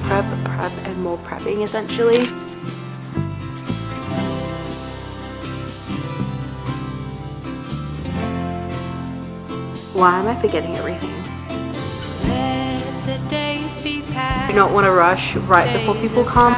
prep, and more prepping essentially. Why am I forgetting everything? I do not want to rush right before people come.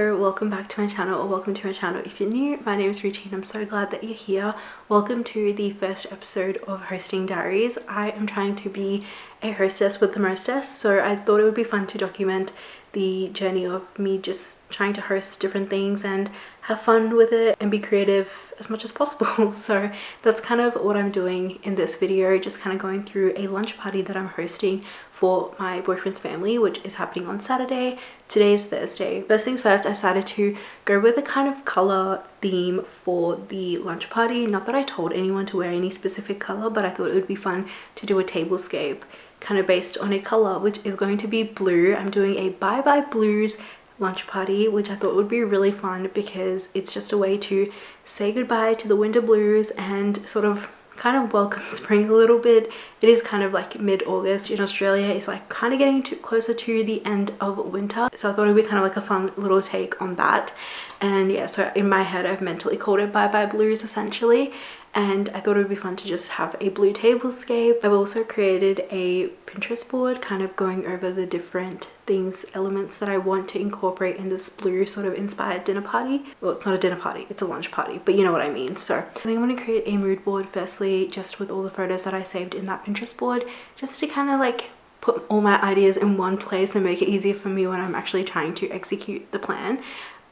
Welcome back to my channel, or welcome to my channel if you're new. My name is Routine. I'm so glad that you're here. Welcome to the first episode of Hosting Diaries. I am trying to be a hostess with the mostess, so I thought it would be fun to document the journey of me just trying to host different things and have fun with it and be creative as much as possible. So that's kind of what I'm doing in this video, just kind of going through a lunch party that I'm hosting for my boyfriend's family, which is happening on Saturday. Today's Thursday. First things first, I decided to go with a kind of color theme for the lunch party. Not that I told anyone to wear any specific color, but I thought it would be fun to do a tablescape kind of based on a color, which is going to be blue. I'm doing a Bye Bye Blues lunch party, which I thought would be really fun because it's just a way to say goodbye to the winter blues and sort of kind of welcome spring a little bit. It is kind of like mid-August in Australia. It's like kind of getting closer to the end of winter, so I thought it would be kind of like a fun little take on that. And yeah, so in my head I've mentally called it Bye Bye Blues essentially, and I thought it would be fun to just have a blue tablescape. I've also created a Pinterest board kind of going over the different things, elements that I want to incorporate in this blue sort of inspired dinner party. Well, it's not a dinner party, it's a lunch party, but you know what I mean. So I think I'm going to create a mood board firstly, just with all the photos that I saved in that Pinterest board, just to kind of like put all my ideas in one place and make it easier for me when I'm actually trying to execute the plan,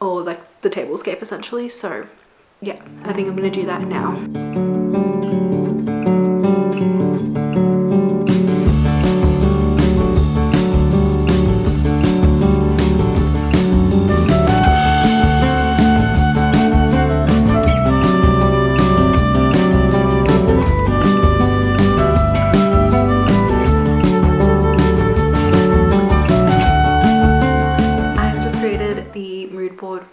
or like the tablescape essentially. So yeah, I think I'm gonna do that now.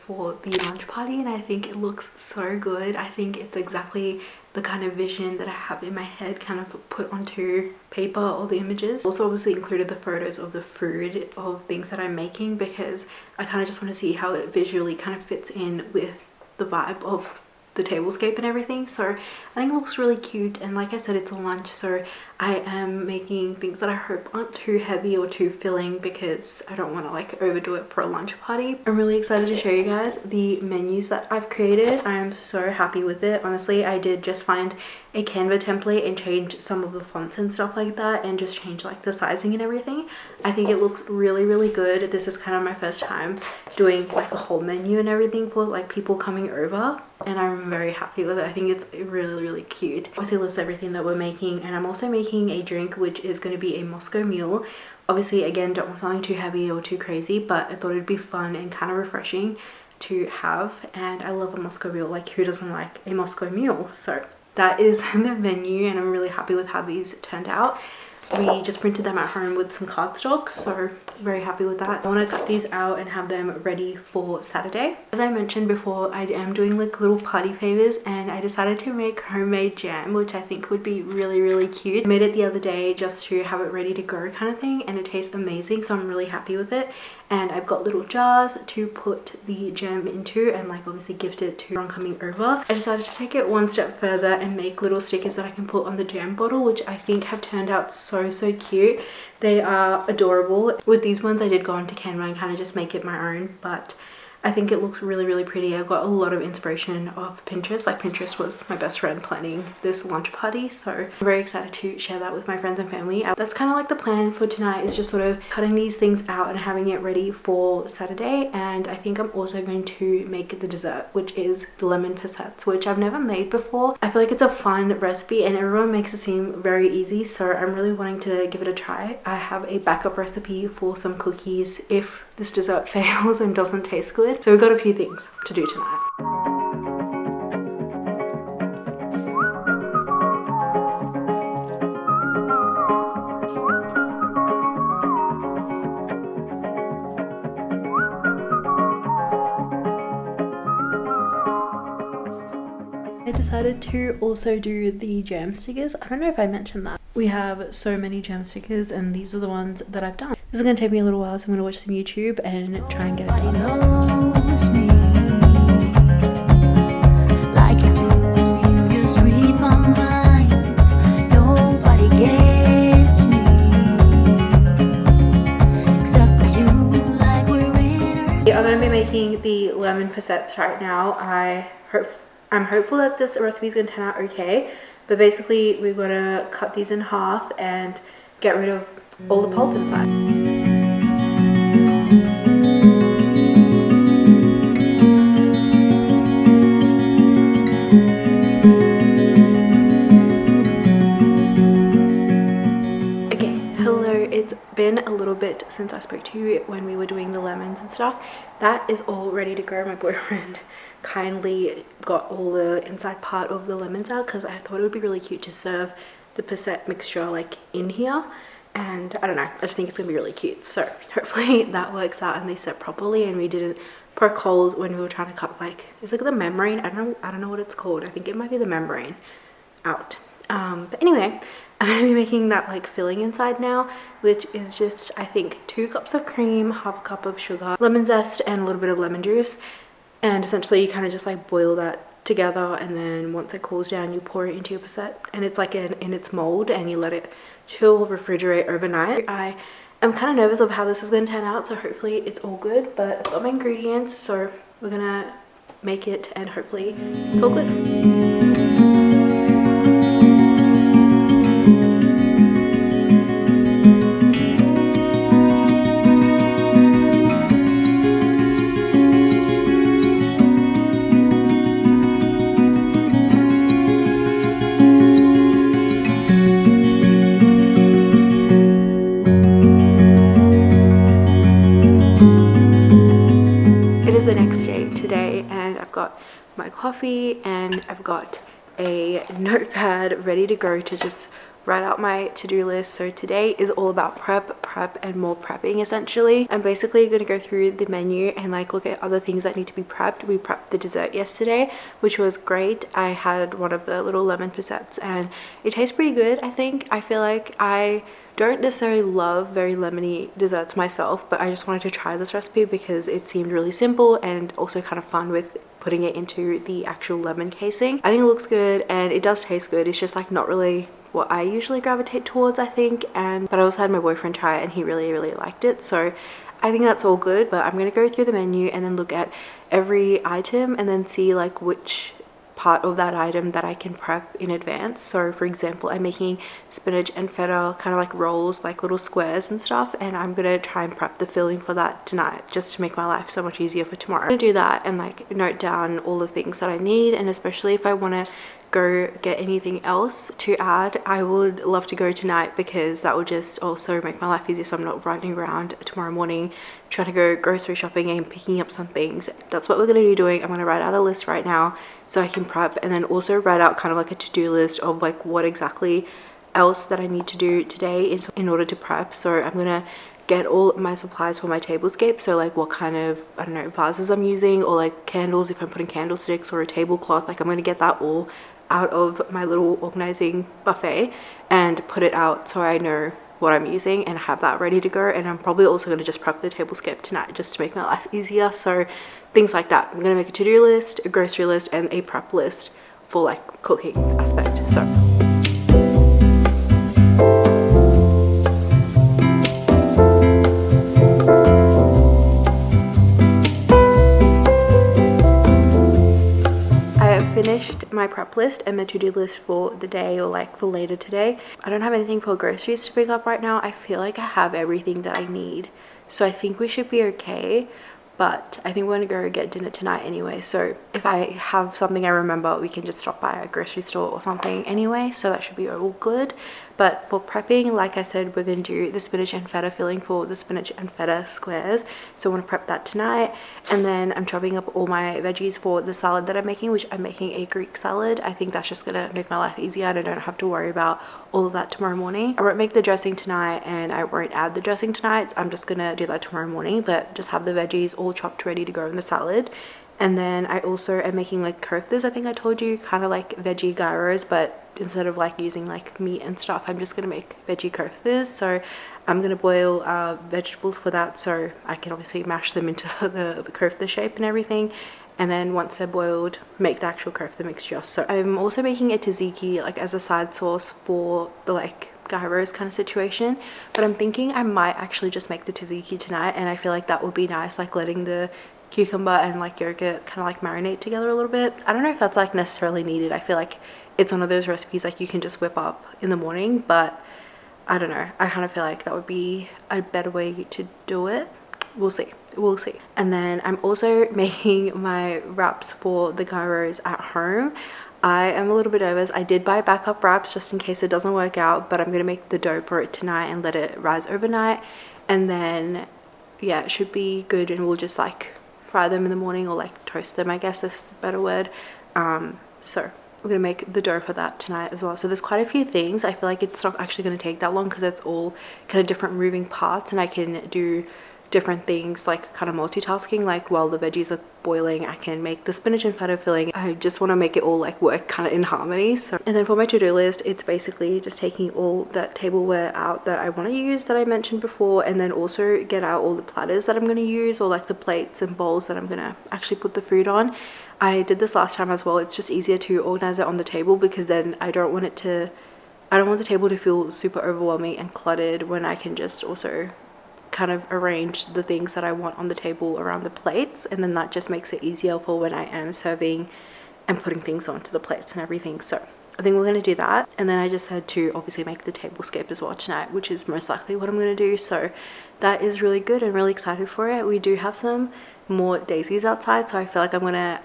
For the lunch party, and I think it looks so good. I think it's exactly the kind of vision that I have in my head kind of put onto paper, all the images. Also obviously included the photos of the food, of things that I'm making, because I kind of just want to see how it visually kind of fits in with the vibe of the tablescape and everything. So I think it looks really cute, and like I said, it's a lunch, so I am making things that I hope aren't too heavy or too filling because I don't want to like overdo it for a lunch party. I'm really excited to show you guys the menus that I've created. I am so happy with it. Honestly, I did just find a Canva template and change some of the fonts and stuff like that, and just change like the sizing and everything. I think it looks really good. This is kind of my first time doing like a whole menu and everything for like people coming over, and I'm very happy with it. I think it's really cute. Obviously lists everything that we're making, and I'm also making a drink which is going to be a Moscow Mule. Obviously again, don't want something too heavy or too crazy, but I thought it'd be fun and kind of refreshing to have, and I love a Moscow Mule. Like, who doesn't like a Moscow Mule? So that is the menu, and I'm really happy with how these turned out. We just printed them at home with some cardstock, so very happy with that. I want to cut these out and have them ready for Saturday. As I mentioned before, I am doing like little party favors, and I decided to make homemade jam, which I think would be really cute. I made it the other day just to have it ready to go kind of thing, and it tastes amazing, so I'm really happy with it. And I've got little jars to put the jam into and like obviously gift it to everyone coming over. I decided to take it one step further and make little stickers that I can put on the jam bottle, which I think have turned out so cute. They are adorable. With these ones I did go onto Canva and kind of just make it my own, but I think it looks really pretty. I've got a lot of inspiration off Pinterest. Like, Pinterest was my best friend planning this lunch party, so I'm very excited to share that with my friends and family. That's kind of like the plan for tonight, is just sort of cutting these things out and having it ready for Saturday. And I think I'm also going to make the dessert, which is the lemon passettes, which I've never made before. I feel like it's a fun recipe and everyone makes it seem very easy, so I'm really wanting to give it a try. I have a backup recipe for some cookies if this dessert fails and doesn't taste good. So we've got a few things to do tonight. I decided to also do the jam stickers. I don't know if I mentioned that. We have so many gem stickers and these are the ones that I've done. This is going to take me a little while, so I'm going to watch some YouTube and try and get it done. Knows me like you do, you just read my mind. Nobody gets me except for you, like we're in her. I'm going to be making the lemon passettes right now. I'm hopeful that this recipe is going to turn out okay. But basically, we're going to cut these in half and get rid of all the pulp inside. Okay, hello. It's been a little bit since I spoke to you when we were doing the lemons and stuff. That is all ready to go. My boyfriend kindly got all the inside part of the lemons out because I thought it would be really cute to serve the passette mixture like in here, and I don't know, I just think it's gonna be really cute. So hopefully that works out and they set properly and we didn't poke holes when we were trying to cut, like, it's like the membrane, I don't know what it's called. I think it might be the membrane out. But anyway, I'm gonna be making that like filling inside now, which is just, I think, 2 cups of cream, half a cup of sugar, lemon zest, and a little bit of lemon juice. And essentially you kind of just like boil that together, and then once it cools down you pour it into your passette, and it's like in its mold, and you let it chill, refrigerate overnight. I am kind of nervous of how this is going to turn out, so hopefully it's all good, but I've got my ingredients, so we're gonna make it and hopefully it's all good. My coffee and I've got a notepad ready to go to just write out my to-do list. So today is all about prep and more prepping essentially. I'm basically going to go through the menu and like look at other things that need to be prepped. We prepped the dessert yesterday, which was great. I had one of the little lemon passettes and it tastes pretty good. I feel like I don't necessarily love very lemony desserts myself, but I just wanted to try this recipe because it seemed really simple and also kind of fun with putting it into the actual lemon casing. I think it looks good and it does taste good. It's just like not really what I usually gravitate towards, I think. But I also had my boyfriend try it and he really liked it, so I think that's all good. But I'm gonna go through the menu and then look at every item and then see like which part of that item that I can prep in advance. So for example, I'm making spinach and feta kind of like rolls, like little squares and stuff, and I'm gonna try and prep the filling for that tonight just to make my life so much easier for tomorrow. I'm gonna do that and like note down all the things that I need, and especially if I want to go get anything else to add, I would love to go tonight because that would just also make my life easier so I'm not running around tomorrow morning trying to go grocery shopping and picking up some things. That's what we're going to be doing. I'm going to write out a list right now so I can prep, and then also write out kind of like a to-do list of like what exactly else that I need to do today in order to prep. So I'm going to get all my supplies for my tablescape, so like what kind of, I don't know, vases I'm using, or like candles if I'm putting candlesticks, or a tablecloth. Like I'm going to get that all out of my little organizing buffet and put it out so I know what I'm using and have that ready to go. And I'm probably also going to just prep the tablescape tonight just to make my life easier. So things like that. I'm going to make a to-do list, a grocery list, and a prep list for like cooking aspect. So finished my prep list and my to-do list for the day, or like for later today. I don't have anything for groceries to pick up right now. I feel like I have everything that I need, so I think we should be okay. But I think we're gonna go get dinner tonight anyway, so if I have something I remember, we can just stop by a grocery store or something anyway, so that should be all good. But for prepping, like I said, we're going to do the spinach and feta filling for the spinach and feta squares, so I want to prep that tonight. And then I'm chopping up all my veggies for the salad that I'm making, which I'm making a Greek salad. I think that's just going to make my life easier and I don't have to worry about all of that tomorrow morning. I won't make the dressing tonight and I won't add the dressing tonight. I'm just going to do that tomorrow morning, but just have the veggies all chopped ready to go in the salad. And then I also am making like koftas, I think I told you, kind of like veggie gyros, but instead of like using like meat and stuff, I'm just gonna make veggie koftas. So I'm gonna boil vegetables for that, so I can obviously mash them into the kofta shape and everything, and then once they're boiled, make the actual kofta mixture. So I'm also making a tzatziki like as a side sauce for the like gyros kind of situation, but I'm thinking I might actually just make the tzatziki tonight, and I feel like that would be nice, like letting the cucumber and like yogurt kind of like marinate together a little bit. I don't know if that's like necessarily needed. I feel like it's one of those recipes like you can just whip up in the morning, but I don't know, I kind of feel like that would be a better way to do it. We'll see, we'll see. And then I'm also making my wraps for the gyros at home. I am a little bit nervous. I did buy backup wraps just in case it doesn't work out, but I'm gonna make the dough for it tonight and let it rise overnight, and then yeah, it should be good, and we'll just like fry them in the morning, or like toast them, I guess is a better word. So we're gonna make the dough for that tonight as well. So there's quite a few things. I feel like it's not actually gonna take that long because it's all kind of different moving parts, and I can do different things like kind of multitasking. Like while the veggies are boiling, I can make the spinach and feta filling. I just want to make it all like work kind of in harmony. So, and then for my to-do list, it's basically just taking all that tableware out that I want to use that I mentioned before, and then also get out all the platters that I'm going to use, or like the plates and bowls that I'm going to actually put the food on. I did this last time as well. It's just easier to organize it on the table, because then I don't want the table to feel super overwhelming and cluttered, when I can just also kind of arrange the things that I want on the table around the plates, and then that just makes it easier for when I am serving and putting things onto the plates and everything. So I think we're going to do that, and then I just had to obviously make the tablescape as well tonight, which is most likely what I'm going to do. So that is really good. I'm really excited for it. We do have some more daisies outside, so I feel like I'm gonna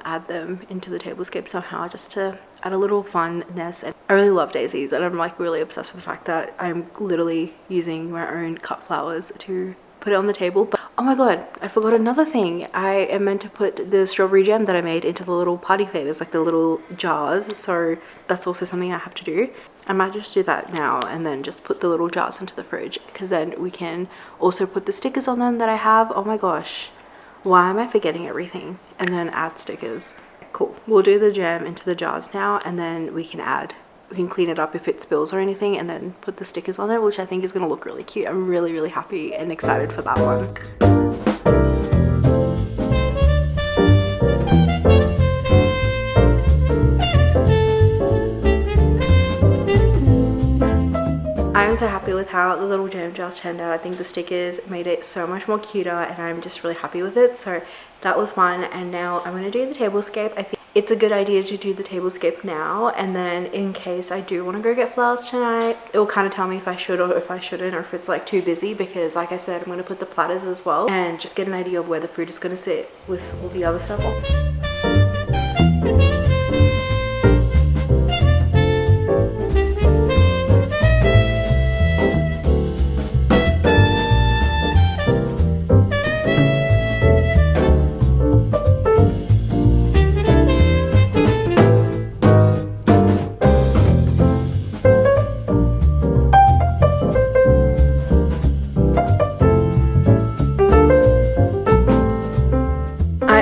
add them into the tablescape somehow, just to add a little funness. And I really love daisies, and I'm like really obsessed with the fact that I'm literally using my own cut flowers to put it on the table. But oh my god, I forgot another thing. I am meant to put the strawberry jam that I made into the little party favors, like the little jars, so that's also something I have to do. I might just do that now and then just put the little jars into the fridge, because then we can also put the stickers on them that I have. Oh my gosh, why am I forgetting everything? And then add stickers. Cool. We'll do the jam into the jars now, and then we can clean it up if it spills or anything, and then put the stickers on it, which I think is going to look really cute. I'm really, really happy and excited for that one. I'm so happy with how the little jam jars turned out. I think the stickers made it so much more cuter, and I'm just really happy with it. So that was fun. And now I'm going to do the tablescape. I think it's a good idea to do the tablescape now, and then in case I do want to go get flowers tonight, it will kind of tell me if I should or if I shouldn't, or if it's like too busy, because like I said, I'm going to put the platters as well and just get an idea of where the food is going to sit with all the other stuff on.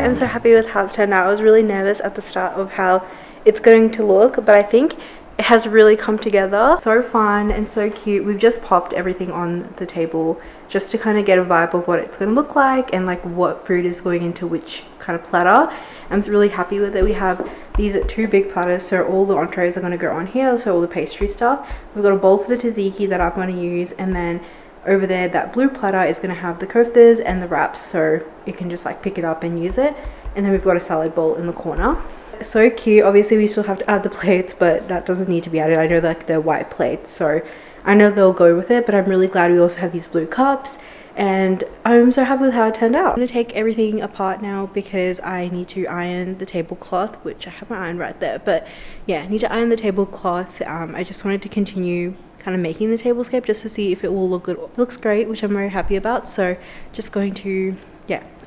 I'm so happy with how it's turned out. I was really nervous at the start of how it's going to look, but I think it has really come together. So fun and so cute. We've just popped everything on the table just to kind of get a vibe of what it's going to look like, and like what food is going into which kind of platter. I'm really happy with it. We have these 2 big platters, so all the entrees are going to go on here, so all the pastry stuff. We've got a bowl for the tzatziki that I'm going to use, and then over there, that blue platter is going to have the koftas and the wraps, so you can just like pick it up and use it. And then we've got a salad bowl in the corner. So cute. Obviously we still have to add the plates, but that doesn't need to be added. I know like they're white plates, so I know they'll go with it, but I'm really glad we also have these blue cups, and I'm so happy with how it turned out. I'm going to take everything apart now because I need to iron the tablecloth, which I have my iron right there, but yeah, I need to iron the tablecloth. I just wanted to continue kind of making the tablescape just to see if it will look good. It looks great, which I'm very happy about, so just going to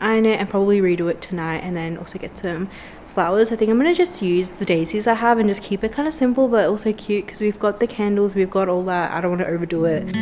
iron it and probably redo it tonight, and then also get some flowers. I think I'm going to just use the daisies I have and just keep it kind of simple but also cute, because we've got the candles, we've got all that. I don't want to overdo it.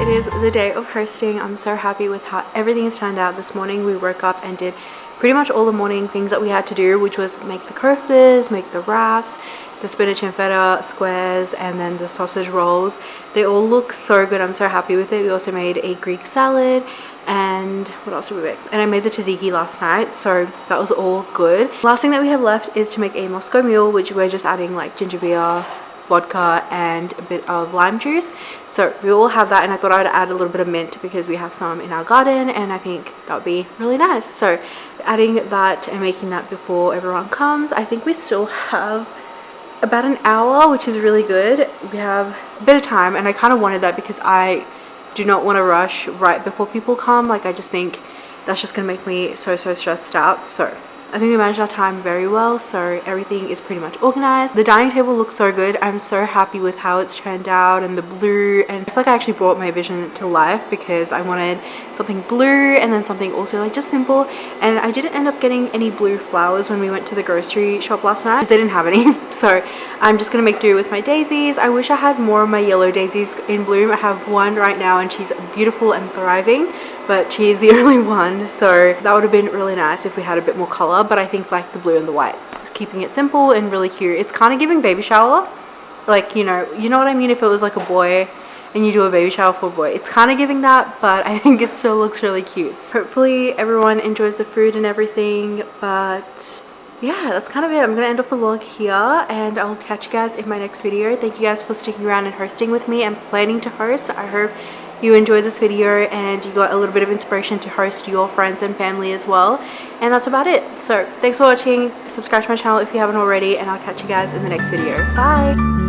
It is the day of hosting. I'm so happy with how everything has turned out. This morning we woke up and did pretty much all the morning things that we had to do, which was make the koftas, make the wraps, the spinach and feta squares, and then the sausage rolls. They all look so good. I'm so happy with it. We also made a Greek salad, and what else did we make? And I made the tzatziki last night, so that was all good. Last thing that we have left is to make a Moscow mule, which we're just adding like ginger beer, vodka, and a bit of lime juice. So we all have that, and I thought I would add a little bit of mint because we have some in our garden, and I think that would be really nice. So adding that and making that before everyone comes. I think we still have about an hour, which is really good. We have a bit of time, and I kind of wanted that because I do not want to rush right before people come. Like, I just think that's just gonna make me so stressed out. So I think we managed our time very well, so everything is pretty much organized. The dining table looks so good. I'm so happy with how it's turned out, and the blue, and I feel like I actually brought my vision to life because I wanted something blue and then something also like just simple. And I didn't end up getting any blue flowers when we went to the grocery shop last night because they didn't have any. So I'm just gonna make do with my daisies. I wish I had more of my yellow daisies in bloom. I have one right now and she's beautiful and thriving, but she's the only one, so that would have been really nice if we had a bit more color. But I think like the blue and the white, just keeping it simple and really cute. It's kind of giving baby shower, like, you know what I mean. If it was like a boy and you do a baby shower for a boy, it's kind of giving that, but I think it still looks really cute. Hopefully everyone enjoys the food and everything. But yeah, that's kind of it. I'm gonna end off the vlog here, and I'll catch you guys in my next video. Thank you guys for sticking around and hosting with me and planning to host. I hope you enjoyed this video and you got a little bit of inspiration to host your friends and family as well. And that's about it. So thanks for watching. Subscribe to my channel if you haven't already, and I'll catch you guys in the next video. Bye.